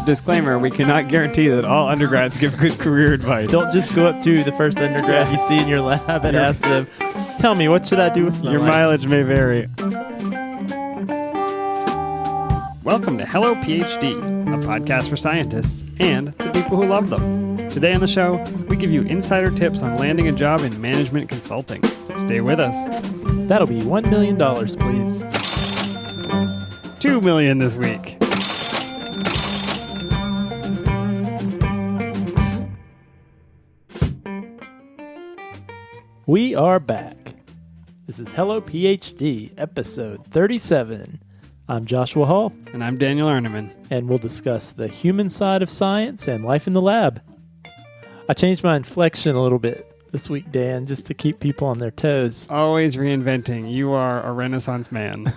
Disclaimer, we cannot guarantee that all undergrads give good career advice. Don't just go up to the first undergrad you see in your lab and ask them, tell me, what should I do with my Your life? mileage may vary. Welcome to Hello PhD, a podcast for scientists and the people who love them. Today on the show, we give you insider tips on landing a job in management consulting. Stay with us. That'll be $1 million, please. $2 million this week. We are back. This is Hello PhD, episode 37. I'm Joshua Hall. And I'm Daniel Arneman. And we'll discuss the human side of science and life in the lab. I changed my inflection a little bit this week, Dan, just to keep people on their toes. Always reinventing. You are a Renaissance man.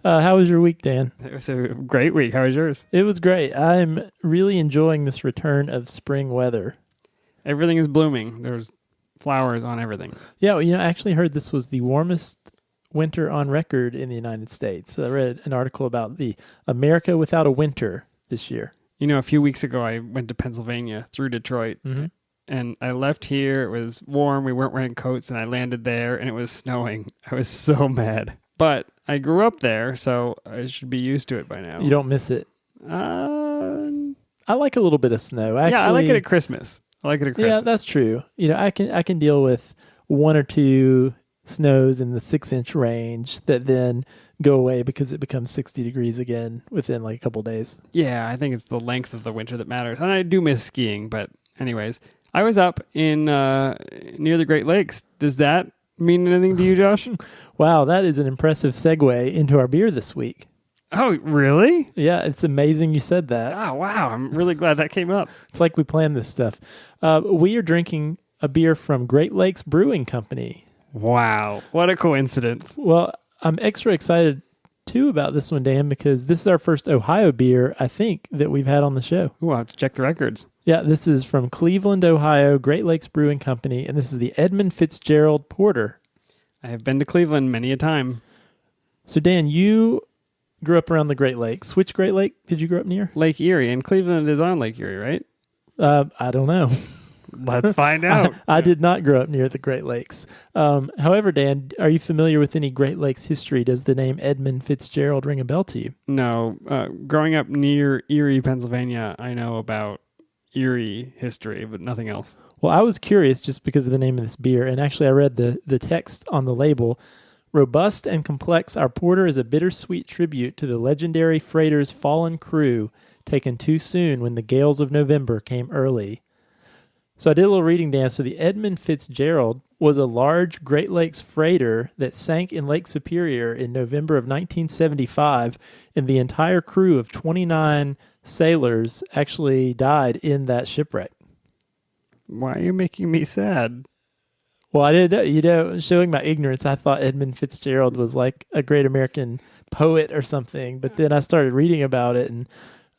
How was your week, Dan? It was a great week. How was yours? It was great. I'm really enjoying this return of spring weather. Everything is blooming. There's flowers on everything. Yeah, I actually heard this was the warmest winter on record in the United States. I read an article about the America without a winter this year. You know, a few weeks ago, I went to Pennsylvania through Detroit, and I left here. It was warm. We weren't wearing coats, and I landed there, and it was snowing. I was so mad. But I grew up there, so I should be used to it by now. You don't miss it? I like a little bit of snow. Actually, yeah, I like it at Christmas. Yeah, that's true. I can deal with one or two snows in the 6-inch range that then go away because it becomes 60 degrees again within like a couple days. Yeah, I think it's the length of the winter that matters. And I do miss skiing, but anyways, I was up in near the Great Lakes. Does that mean anything to you, Josh? Wow, that is an impressive segue into our beer this week. Oh, really? Yeah, it's amazing you said that. Oh, wow. I'm really glad that came up. It's like we planned this stuff. We are drinking a beer from Great Lakes Brewing Company. Wow. What a coincidence. Well, I'm extra excited, too, about this one, Dan, because this is our first Ohio beer, I think, that we've had on the show. Ooh, I'll have to check the records. Yeah, this is from Cleveland, Ohio, Great Lakes Brewing Company, and this is the Edmund Fitzgerald Porter. I have been to Cleveland many a time. So, Dan, you grew up around the Great Lakes. Which Great Lake did you grow up near? Lake Erie, and Cleveland is on Lake Erie, right? I don't know. Let's find out. I did not grow up near the Great Lakes. However, Dan, are you familiar with any Great Lakes history? Does the name Edmund Fitzgerald ring a bell to you? No. Growing up near Erie, Pennsylvania, I know about Erie history, but nothing else. Well, I was curious just because of the name of this beer, and actually I read the text on the label. Robust and complex, our porter is a bittersweet tribute to the legendary freighter's fallen crew, taken too soon when the gales of November came early. So I did a little reading, Dan. So the Edmund Fitzgerald was a large Great Lakes freighter that sank in Lake Superior in November of 1975, and the entire crew of 29 sailors actually died in that shipwreck. Why are you making me sad? Well, I did, showing my ignorance, I thought Edmund Fitzgerald was like a great American poet or something, but then I started reading about it, and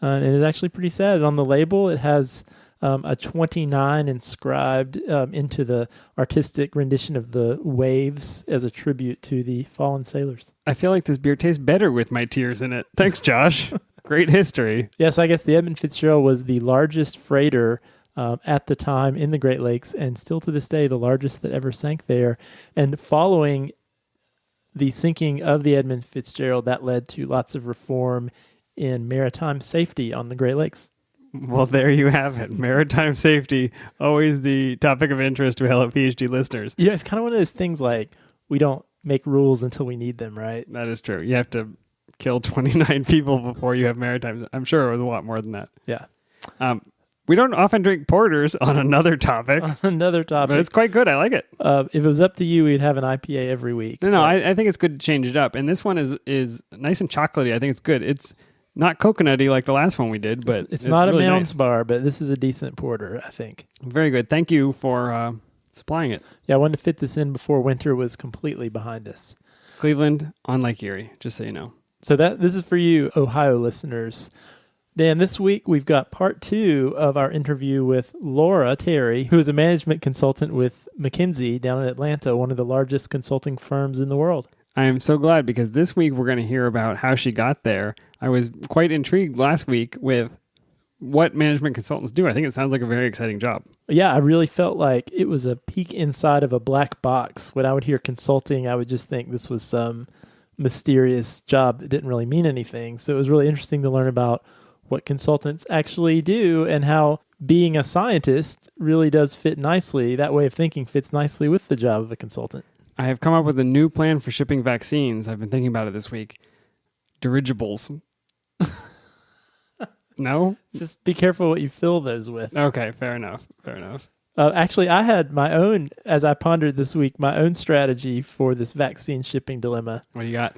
it's actually pretty sad. On the label, it has a 29 inscribed into the artistic rendition of the waves as a tribute to the fallen sailors. I feel like this beer tastes better with my tears in it. Thanks, Josh. Great history. Yeah, so I guess the Edmund Fitzgerald was the largest freighter at the time in the Great Lakes, and still to this day the largest that ever sank there. And following the sinking of the Edmund Fitzgerald, that led to lots of reform in maritime safety on the Great Lakes. Well, there you have it. Maritime safety, always the topic of interest to Hello PhD listeners. Yeah, it's kind of one of those things like we don't make rules until we need them, right? That is true. You have to kill 29 people before you have maritime. I'm sure it was a lot more than that. Yeah. We don't often drink porters on another topic. But it's quite good. I like it. If it was up to you, we'd have an IPA every week. No, I think it's good to change it up. And this one is nice and chocolatey. I think it's good. It's not coconutty like the last one we did, but it's not really a Mounds nice. Bar, but this is a decent porter, I think. Very good. Thank you for supplying it. Yeah, I wanted to fit this in before winter was completely behind us. Cleveland on Lake Erie, just so you know. So this is for you, Ohio listeners. Dan, this week we've got part 2 of our interview with Laura Terry, who is a management consultant with McKinsey down in Atlanta, one of the largest consulting firms in the world. I am so glad because this week we're going to hear about how she got there. I was quite intrigued last week with what management consultants do. I think it sounds like a very exciting job. Yeah, I really felt like it was a peek inside of a black box. When I would hear consulting, I would just think this was some mysterious job that didn't really mean anything. So it was really interesting to learn about what consultants actually do and how being a scientist really does fit nicely. That way of thinking fits nicely with the job of a consultant. I have come up with a new plan for shipping vaccines. I've been thinking about it this week. Dirigibles. No? Just be careful what you fill those with. Okay, fair enough. Actually, I had my own, as I pondered this week, my own strategy for this vaccine shipping dilemma. What do you got?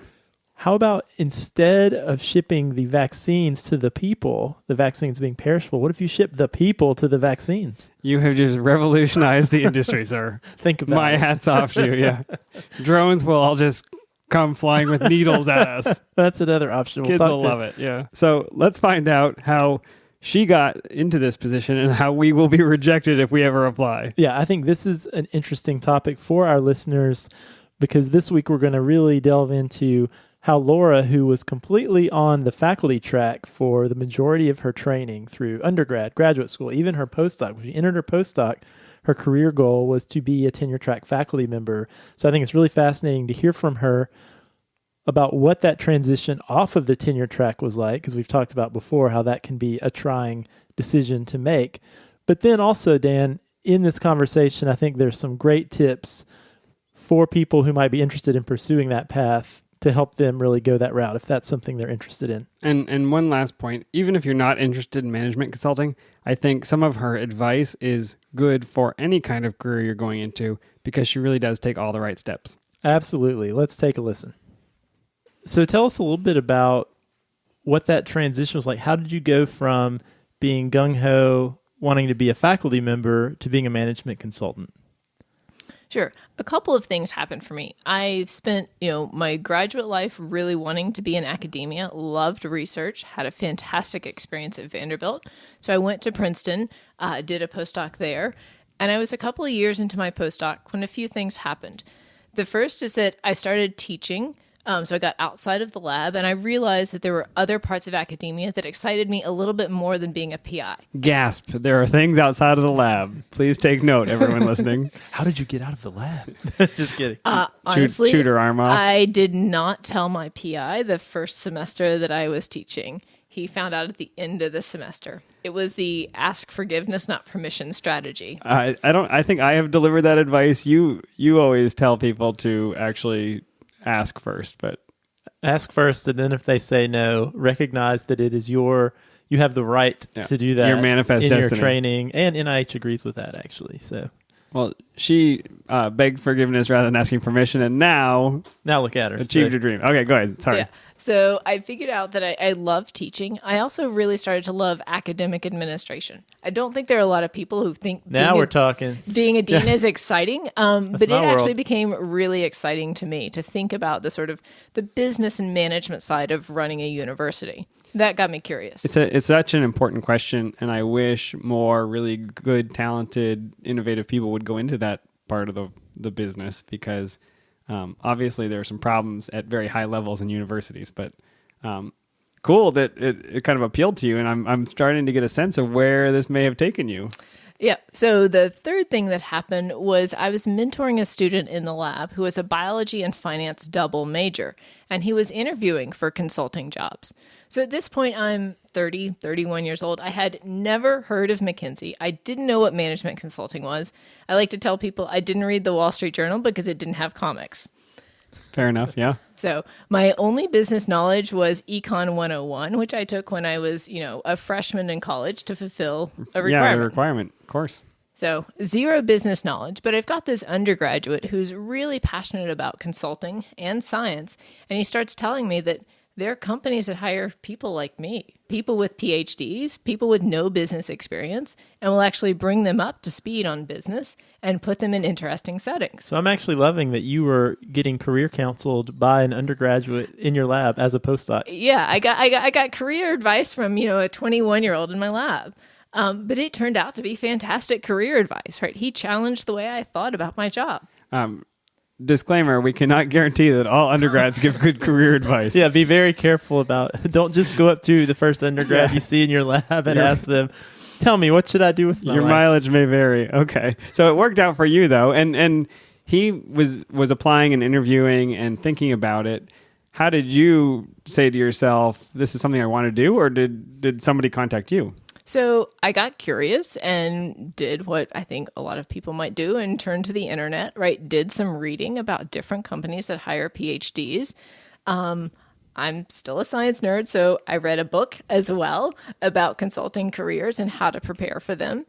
How about instead of shipping the vaccines to the people, the vaccines being perishable, what if you ship the people to the vaccines? You have just revolutionized the industry, sir. Think about My it. hat's off to you, yeah. Drones will all just come flying with needles at us. That's another option. Kids will love it, yeah. So let's find out how she got into this position and how we will be rejected if we ever apply. Yeah, I think this is an interesting topic for our listeners because this week we're going to really delve into how Laura, who was completely on the faculty track for the majority of her training through undergrad, graduate school, even her postdoc, when she entered her postdoc, her career goal was to be a tenure track faculty member. So I think it's really fascinating to hear from her about what that transition off of the tenure track was like, because we've talked about before how that can be a trying decision to make. But then also, Dan, in this conversation, I think there's some great tips for people who might be interested in pursuing that path to help them really go that route if that's something they're interested in. And one last point, even if you're not interested in management consulting, I think some of her advice is good for any kind of career you're going into because she really does take all the right steps. Absolutely. Let's take a listen. So tell us a little bit about what that transition was like. How did you go from being gung-ho, wanting to be a faculty member, to being a management consultant? Sure. A couple of things happened for me. I spent, my graduate life really wanting to be in academia, loved research, had a fantastic experience at Vanderbilt. So I went to Princeton, did a postdoc there, and I was a couple of years into my postdoc when a few things happened. The first is that I started teaching. So I got outside of the lab and I realized that there were other parts of academia that excited me a little bit more than being a PI. Gasp. There are things outside of the lab. Please take note, everyone listening. How did you get out of the lab? Just kidding. Honestly, shoot her arm off. I did not tell my PI the first semester that I was teaching. He found out at the end of the semester. It was the ask forgiveness, not permission strategy. I think I have delivered that advice. You always tell people to actually ask first, but ask first, and then if they say no, recognize that it is you have the right to do that. Your manifest in destiny. Your training, and NIH agrees with that actually. So, well, she begged forgiveness rather than asking permission, and now look at her. Achieved her dream. Okay, go ahead. Sorry. Yeah. So I figured out that I love teaching. I also really started to love academic administration. I don't think there are a lot of people who think now we're talking. Being a dean is exciting, but it actually world. became really exciting to me to think about the sort of the business and management side of running a university. That got me curious. It's such an important question, and I wish more really good, talented, innovative people would go into that part of the business because obviously there are some problems at very high levels in universities, but cool that it kind of appealed to you, and I'm starting to get a sense of where this may have taken you. Yeah. So the third thing that happened was I was mentoring a student in the lab who was a biology and finance double major, and he was interviewing for consulting jobs. So at this point, I'm 31 years old. I had never heard of McKinsey. I didn't know what management consulting was. I like to tell people I didn't read the Wall Street Journal because it didn't have comics. Fair enough, yeah. So my only business knowledge was Econ 101, which I took when I was, a freshman in college to fulfill a requirement. Yeah, a requirement, of course. So zero business knowledge, but I've got this undergraduate who's really passionate about consulting and science, and he starts telling me that there are companies that hire people like me, people with PhDs, people with no business experience, and will actually bring them up to speed on business and put them in interesting settings. So I'm actually loving that you were getting career counseled by an undergraduate in your lab as a postdoc. Yeah, I got career advice from, a 21-year-old in my lab. But it turned out to be fantastic career advice, right? He challenged the way I thought about my job. disclaimer, we cannot guarantee that all undergrads give good career advice. Yeah, be very careful about, don't just go up to the first undergrad you see in your lab and ask them, tell me, what should I do with my Your life? mileage may vary. Okay. So it worked out for you, though. And he was applying and interviewing and thinking about it. How did you say to yourself, this is something I want to do, or did somebody contact you? So I got curious and did what I think a lot of people might do and turned to the internet, right? Did some reading about different companies that hire PhDs. I'm still a science nerd, so I read a book as well about consulting careers and how to prepare for them.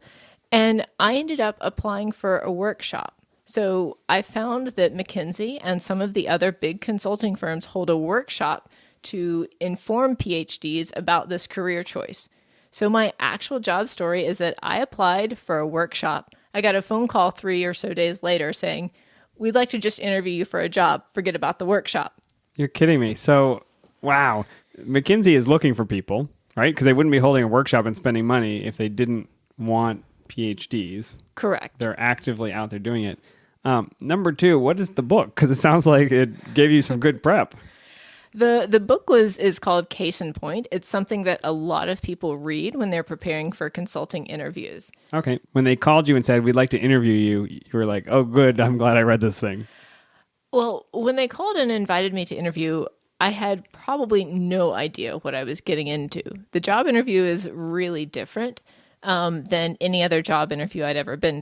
And I ended up applying for a workshop. So I found that McKinsey and some of the other big consulting firms hold a workshop to inform PhDs about this career choice. So my actual job story is that I applied for a workshop. I got a phone call 3 or so days later saying, we'd like to just interview you for a job. Forget about the workshop. You're kidding me. So, wow. McKinsey is looking for people, right? Because they wouldn't be holding a workshop and spending money if they didn't want PhDs. Correct. They're actively out there doing it. Number 2, what is the book? Because it sounds like it gave you some good prep. The book is called Case in Point. It's something that a lot of people read when they're preparing for consulting interviews. Okay. When they called you and said, we'd like to interview you, you were like, oh, good. I'm glad I read this thing. Well, when they called and invited me to interview, I had probably no idea what I was getting into. The job interview is really different than any other job interview I'd ever been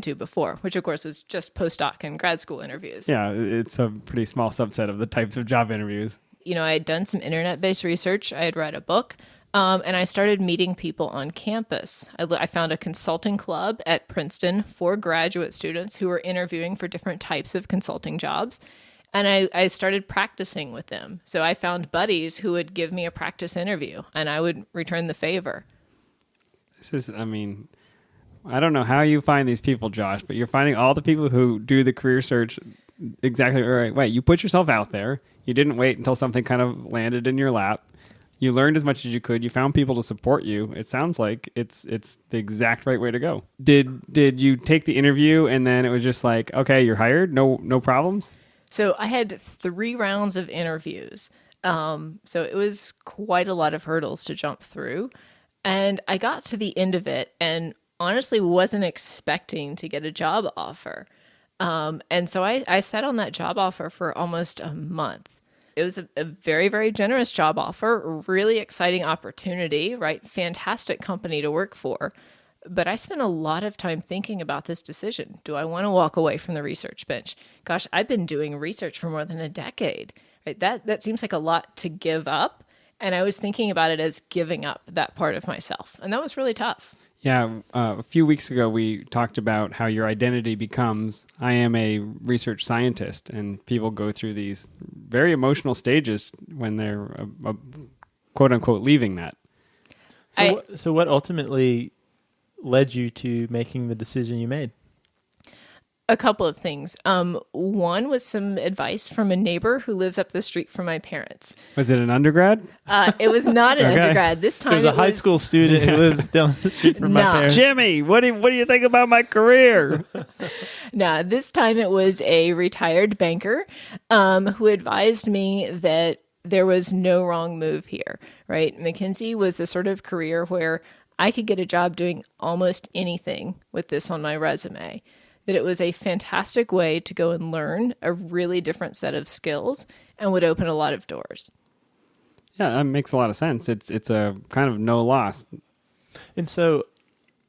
to before, which of course was just postdoc and grad school interviews. Yeah, it's a pretty small subset of the types of job interviews. You know, I had done some internet-based research. I had read a book, and I started meeting people on campus. I found a consulting club at Princeton for graduate students who were interviewing for different types of consulting jobs. And I started practicing with them. So I found buddies who would give me a practice interview, and I would return the favor. I don't know how you find these people, Josh, but you're finding all the people who do the career search exactly the right way. You put yourself out there. You didn't wait until something kind of landed in your lap. You learned as much as you could. You found people to support you. It sounds like it's the exact right way to go. Did you take the interview and then it was just like, okay, you're hired? No problems? So I had 3 rounds of interviews. So it was quite a lot of hurdles to jump through. And I got to the end of it and honestly wasn't expecting to get a job offer. And so I sat on that job offer for almost a month. It was a very, very generous job offer, really exciting opportunity, right? Fantastic company to work for. But I spent a lot of time thinking about this decision. Do I want to walk away from the research bench? Gosh, I've been doing research for more than a decade, right? That seems like a lot to give up. And I was thinking about it as giving up that part of myself. And that was really tough. Yeah, a few weeks ago we talked about how your identity becomes, I am a research scientist, and people go through these very emotional stages when they're quote-unquote leaving that. So what ultimately led you to making the decision you made? A couple of things. One was some advice from a neighbor who lives up the street from my parents. Was it an undergrad? It was not an undergrad. This time it was a high school student who lives down the street from my parents. Jimmy, what do you think about my career? No, this time it was a retired banker who advised me that there was no wrong move here, right? McKinsey was the sort of career where I could get a job doing almost anything with this on my resume. That it was a fantastic way to go and learn a really different set of skills and would open a lot of doors. Yeah, that makes a lot of sense. It's a kind of no loss. And so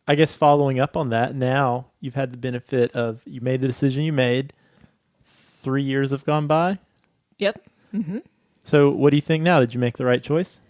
I guess following up on that, now you've had the benefit of, you made the decision you made, 3 years have gone by. Yep. Mm-hmm. So what do you think now? Did you make the right choice?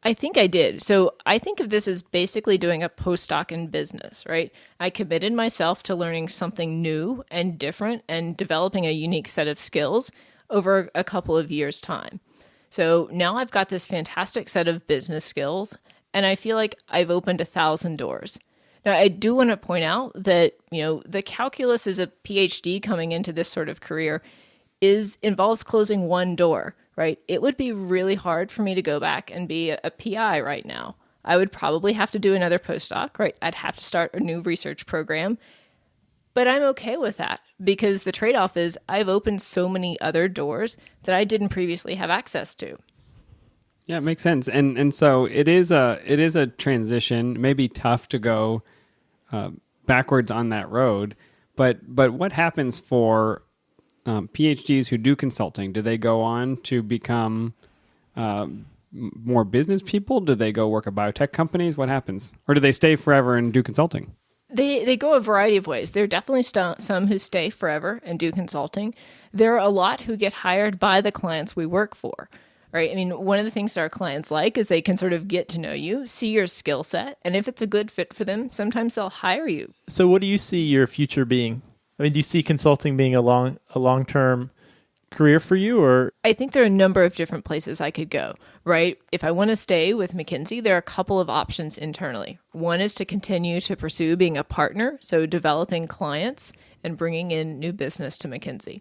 I think I did. So I think of this as basically doing a postdoc in business, right? I committed myself to learning something new and different and developing a unique set of skills over a couple of years' time. So now I've got this fantastic set of business skills, and I feel like I've opened 1,000 doors. Now, I do want to point out that, the calculus as a PhD coming into this sort of career involves closing one door. Right? It would be really hard for me to go back and be a PI right now. I would probably have to do another postdoc, right? I'd have to start a new research program. But I'm okay with that because the trade-off is I've opened so many other doors that I didn't previously have access to. Yeah, it makes sense. And so it is a transition, maybe tough to go backwards on that road. But what happens for PhDs who do consulting? Do they go on to become more business people? Do they go work at biotech companies? What happens? Or do they stay forever and do consulting? They go a variety of ways. There are definitely some who stay forever and do consulting. There are a lot who get hired by the clients we work for, right? I mean, one of the things that our clients like is they can sort of get to know you, see your skill set, and if it's a good fit for them, sometimes they'll hire you. So what do you see your future being? I mean, do you see consulting being a long-term career for you, or? I think there are a number of different places I could go, right? If I want to stay with McKinsey, there are a couple of options internally. One is to continue to pursue being a partner, so developing clients and bringing in new business to McKinsey.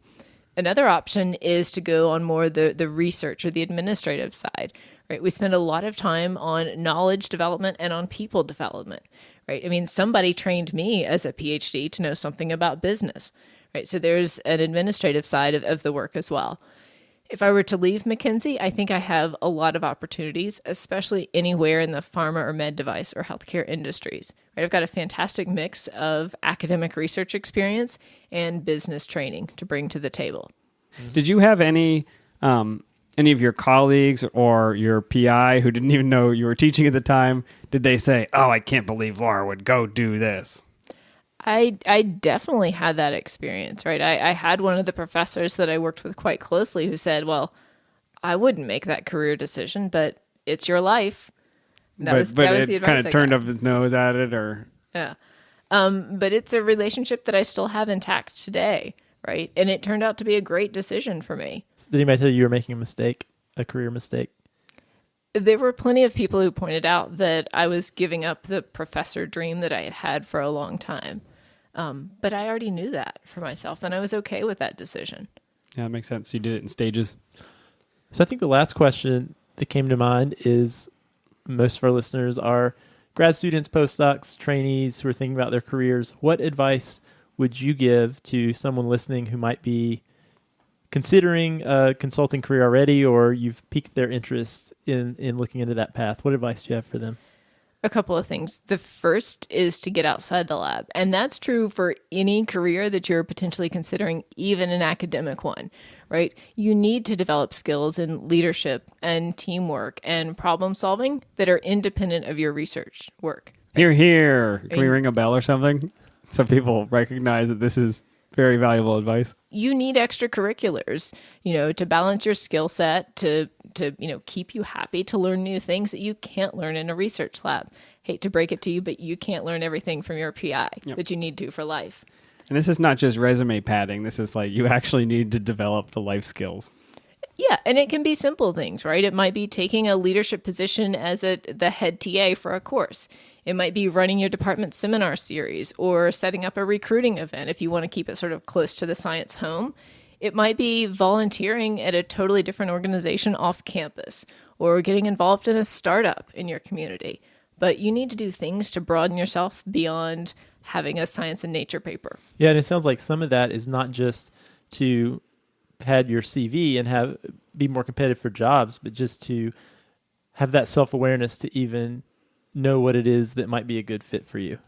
Another option is to go on more the research or the administrative side, right? We spend a lot of time on knowledge development and on people development, right? I mean, somebody trained me as a PhD to know something about business, right? So there's an administrative side of the work as well. If I were to leave McKinsey, I think I have a lot of opportunities, especially anywhere in the pharma or med device or healthcare industries. Right? I've got a fantastic mix of academic research experience and business training to bring to the table. Did you have any of your colleagues or your PI who didn't even know you were teaching at the time? Did they say, "Oh, I can't believe Laura would go do this"? I definitely had that experience, right? I had one of the professors that I worked with quite closely who said, well, I wouldn't make that career decision, but it's your life. That was the advice kind of turned got. up his nose at it, or? Yeah. But it's a relationship that I still have intact today, right? And it turned out to be a great decision for me. Did anybody tell you were making a mistake, a career mistake? There were plenty of people who pointed out that I was giving up the professor dream that I had had for a long time. But I already knew that for myself, and I was okay with that decision. Yeah, that makes sense. You did it in stages. So I think the last question that came to mind is most of our listeners are grad students, postdocs, trainees who are thinking about their careers. What advice would you give to someone listening who might be considering a consulting career already, or you've piqued their interest in looking into that path? What advice do you have for them? A couple of things. The first is to get outside the lab. And that's true for any career that you're potentially considering, even an academic one, right? You need to develop skills in leadership and teamwork and problem solving that are independent of your research work. Hear, hear. Can we ring a bell or something so people recognize that this is very valuable advice? You need extracurriculars, to balance your skill set, to keep you happy, to learn new things that you can't learn in a research lab. Hate to break it to you, but you can't learn everything from your PI that you need to for life. And this is not just resume padding. This is like you actually need to develop the life skills. Yeah, and it can be simple things, right? It might be taking a leadership position as the head TA for a course. It might be running your department seminar series or setting up a recruiting event if you want to keep it sort of close to the science home. It might be volunteering at a totally different organization off campus or getting involved in a startup in your community. But you need to do things to broaden yourself beyond having a science and nature paper. Yeah, and it sounds like some of that is not just to pad your CV and be more competitive for jobs, but just to have that self-awareness to even know what it is that might be a good fit for you.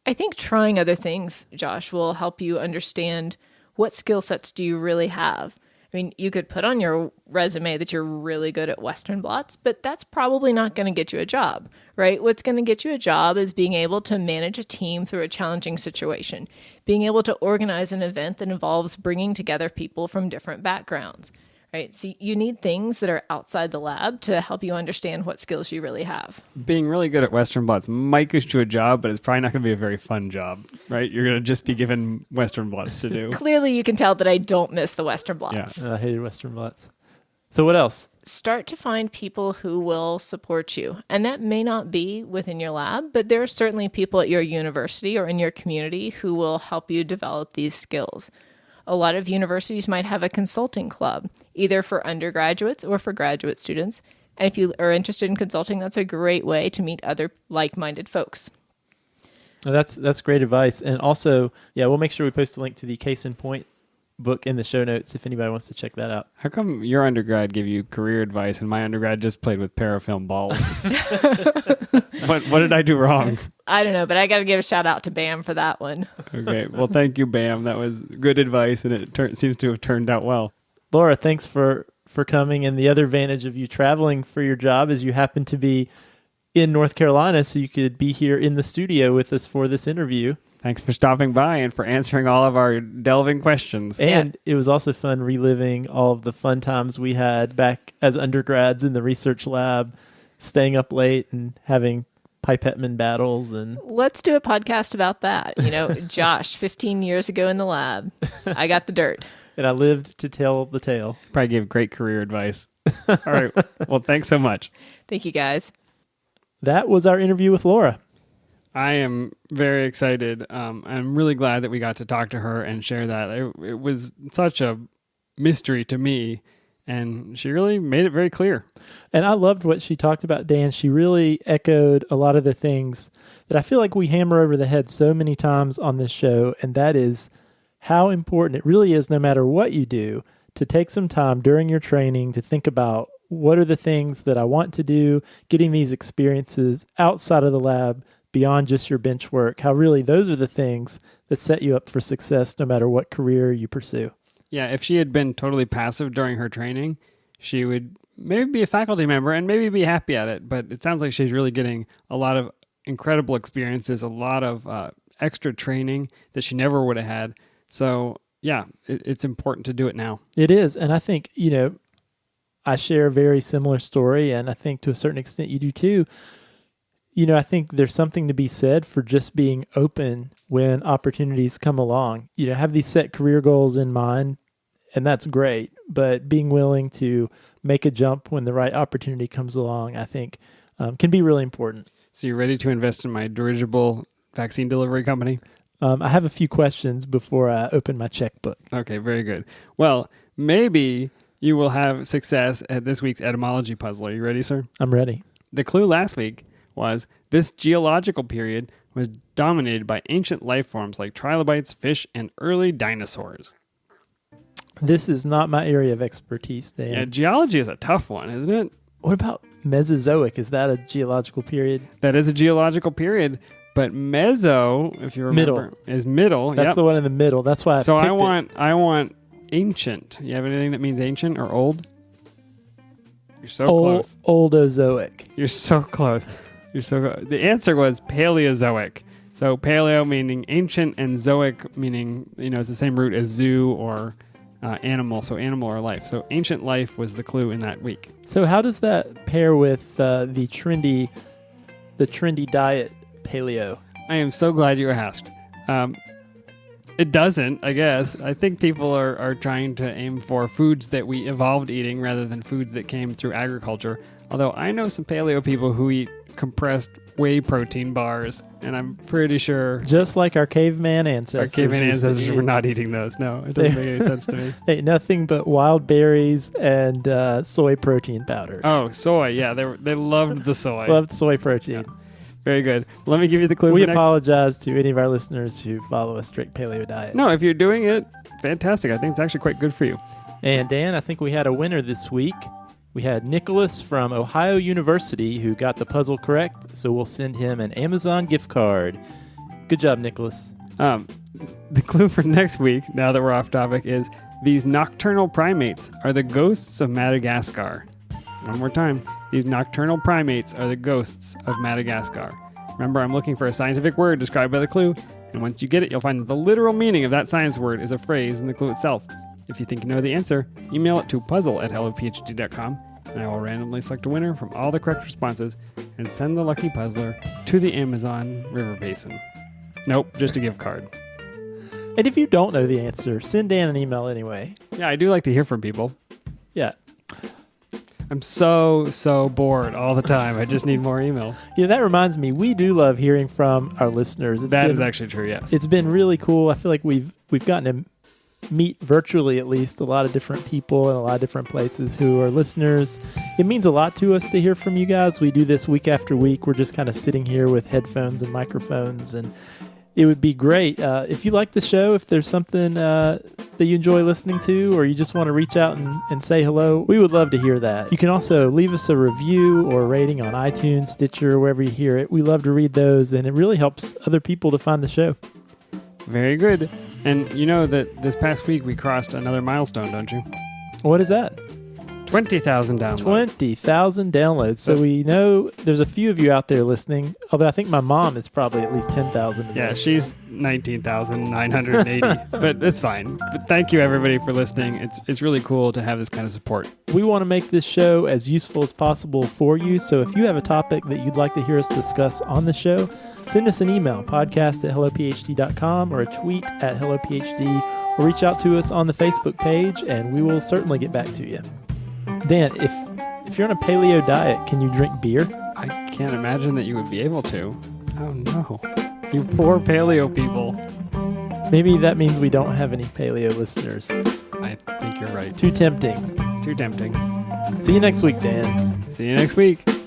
I think trying other things, Josh, will help you understand what skill sets do you really have. I mean, you could put on your resume that you're really good at Western blots, but that's probably not going to get you a job, right? What's going to get you a job is being able to manage a team through a challenging situation, being able to organize an event that involves bringing together people from different backgrounds, right? So you need things that are outside the lab to help you understand what skills you really have. Being really good at Western blots might get you a job, but it's probably not going to be a very fun job, right? You're going to just be given Western blots to do. Clearly, you can tell that I don't miss the Western blots. Yeah. I hated Western blots. So what else? Start to find people who will support you. And that may not be within your lab, but there are certainly people at your university or in your community who will help you develop these skills. A lot of universities might have a consulting club, either for undergraduates or for graduate students. And if you are interested in consulting, that's a great way to meet other like-minded folks. Oh, that's great advice. And also, yeah, we'll make sure we post a link to the Case in Point book in the show notes if anybody wants to check that out. How come your undergrad gave you career advice and my undergrad just played with parafilm balls? What did I do wrong? I don't know, but I got to give a shout out to Bam for that one. Okay, well, thank you, Bam. That was good advice, and it seems to have turned out well. Laura, thanks for coming. And the other advantage of you traveling for your job is you happen to be in North Carolina, so you could be here in the studio with us for this interview. Thanks for stopping by and for answering all of our delving questions. And it was also fun reliving all of the fun times we had back as undergrads in the research lab, staying up late and having pipetteman battles. And let's do a podcast about that. Josh, 15 years ago in the lab, I got the dirt. And I lived to tell the tale. Probably gave great career advice. All right. Well, thanks so much. Thank you, guys. That was our interview with Laura. I am very excited. I'm really glad that we got to talk to her and share that. It was such a mystery to me, and she really made it very clear. And I loved what she talked about, Dan. She really echoed a lot of the things that I feel like we hammer over the head so many times on this show, and that is how important it really is, no matter what you do, to take some time during your training to think about what are the things that I want to do, getting these experiences outside of the lab, beyond just your bench work, how really those are the things that set you up for success no matter what career you pursue. Yeah, if she had been totally passive during her training, she would maybe be a faculty member and maybe be happy at it. But it sounds like she's really getting a lot of incredible experiences, a lot of extra training that she never would have had. So, yeah, it's important to do it now. It is. And I think, I share a very similar story, and I think to a certain extent you do too. I think there's something to be said for just being open when opportunities come along. Have these set career goals in mind, and that's great. But being willing to make a jump when the right opportunity comes along, I think, can be really important. So you're ready to invest in my dirigible vaccine delivery company? I have a few questions before I open my checkbook. Okay, very good. Well, maybe you will have success at this week's etymology puzzle. Are you ready, sir? I'm ready. The clue last week was this geological period was dominated by ancient life forms like trilobites, fish, and early dinosaurs. This is not my area of expertise, Dan. Yeah, geology is a tough one, isn't it? What about Mesozoic? Is that a geological period? That is a geological period, but Meso, if you remember, is middle. That's the one in the middle. That's why I want ancient. You have anything that means ancient or old? You're so close. Oldozoic. You're so close. The answer was Paleozoic. So paleo meaning ancient and zoic meaning, it's the same root as zoo or animal. So animal or life. So ancient life was the clue in that week. So how does that pair with the trendy diet paleo? I am so glad you asked. It doesn't, I guess. I think people are trying to aim for foods that we evolved eating rather than foods that came through agriculture. Although I know some paleo people who eat compressed whey protein bars, and I'm pretty sure... Just like our caveman ancestors. Were not eating those. No, it doesn't make any sense to me. Hey, nothing but wild berries and soy protein powder. Oh, soy. Yeah, they loved the soy. Loved soy protein. Yeah. Very good. Let me give you the clue. We apologize to any of our listeners who follow a strict paleo diet. No, if you're doing it, fantastic. I think it's actually quite good for you. And Dan, I think we had a winner this week. We had Nicholas from Ohio University who got the puzzle correct, so we'll send him an Amazon gift card. Good job, Nicholas. The clue for next week, now that we're off topic, is these nocturnal primates are the ghosts of Madagascar. One more time. These nocturnal primates are the ghosts of Madagascar. Remember, I'm looking for a scientific word described by the clue, and once you get it, you'll find the literal meaning of that science word is a phrase in the clue itself. If you think you know the answer, email it to puzzle@hellophd.com, and I will randomly select a winner from all the correct responses and send the lucky puzzler to the Amazon River Basin. Nope, just a gift card. And if you don't know the answer, send Dan an email anyway. Yeah, I do like to hear from people. Yeah. I'm so bored all the time. I just need more email. Yeah, that reminds me, we do love hearing from our listeners. That is actually true, yes. It's been really cool. I feel like we've gotten meet virtually, at least, a lot of different people in a lot of different places who are listeners. It means a lot to us to hear from you guys. We do this week after week. We're just kind of sitting here with headphones and microphones, and it would be great if you like the show, if there's something that you enjoy listening to, or you just want to reach out and say hello, we would love to hear that. You can also leave us a review or a rating on iTunes, Stitcher, wherever you hear it. We love to read those, and it really helps other people to find the show. Very good. And you know that this past week we crossed another milestone, don't you? What is that? 20,000 downloads. 20,000 downloads. So we know there's a few of you out there listening, although I think my mom is probably at least 10,000. Yeah, she's 19,980, but that's fine. But thank you, everybody, for listening. It's really cool to have this kind of support. We want to make this show as useful as possible for you, so if you have a topic that you'd like to hear us discuss on the show, send us an email, podcast@hellophd.com, or a tweet at hellophd, or reach out to us on the Facebook page, and we will certainly get back to you. Dan, if you're on a paleo diet, can you drink beer? I can't imagine that you would be able to. Oh, no. You poor paleo people. Maybe that means we don't have any paleo listeners. I think you're right. Too tempting. Too tempting. See you next week, Dan. See you next week.